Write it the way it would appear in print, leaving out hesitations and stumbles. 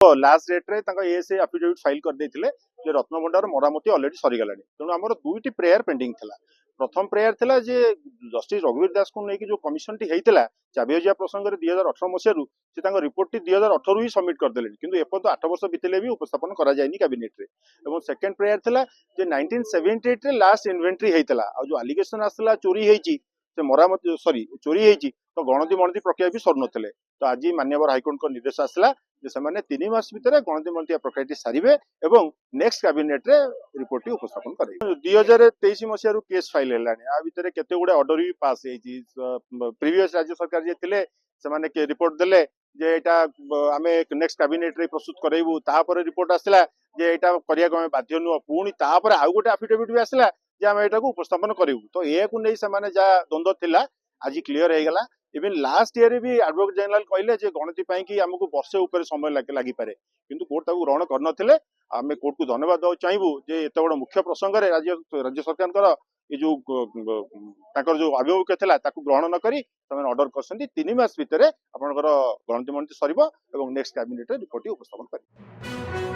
Last date रे ASA affidavit file कर देथिले जे Ratnabhandar मरामती already सरी गलानी तेणु आमर दुईटी प्रेयर पेंडिंग थिला। प्रथम प्रेयर थिला जे जस्टिस रघुवीर दास को लेकिन जो कमिशन टी हेइतिला चाबी हजिया प्रसंग रे 2018 मसिया रु से तांको रिपोर्ट टी 2018 ही सबमिट कर देलेनी किंतु एपन तो 8 वर्ष बितले भी उपस्थापन करा जायनी कैबिनेट रे। एवं सेकंड प्रेयर थिला जे 1978 रे लास्ट इन्वेंटरी हेइतिला आ जो एलिगेशन आसला चोरी हेइची से मरामती सॉरी चोरी हेइची तो गणति मणति प्रक्रिया भी सर नथिले तो आज माननीय हाईकोर्ट को निर्देश आसला जे सेमाने 3 मास भितर गणति मणति प्रक्रिया सारिबे एवं नेक्स्ट कैबिनेट रे रिपोर्ट टी उपस्थापन करे। 2023 मसिया रु केस फाइल हेलानी आ भितर केते गुडे ऑर्डर भी पास हेची प्रीवियस राज्य सरकार जे थिले सेमाने के रिपोर्ट देले जे एटा आमे नेक्स्ट कैबिनेट रे प्रस्तुत करैबु तापर रिपोर्ट आसला जे एटा करिया को बाध्य नु पुनी तापर आ गोटे एफिडेविट भी आसला जे आमे एटा को उपस्थापन करैबु तो ए को नै सेमाने जा द्वंद्व थिला आज क्लियर हे गला। इवन लास्ट ईयर भी एडवोकेट जनरल कहले जे गणति पाई कि हमको वर्षे ऊपर समय लागि पारे किंतु कोर्ट ताकू ग्रहण करनथिले। आमे कोर्ट को धन्यवाद दउ चाहबू जे एते बड़ मुख्य प्रसंग रे राज्य सरकार ये जो ताकर जो अभिमुख्य थिला ताकू ग्रहण न करी तमे ऑर्डर करसंती 3 मास भितर आपनकर गणति मणति सरीबो एवं नेक्स्ट कैबिनेट रे रिपोर्ट उपस्थापन करी।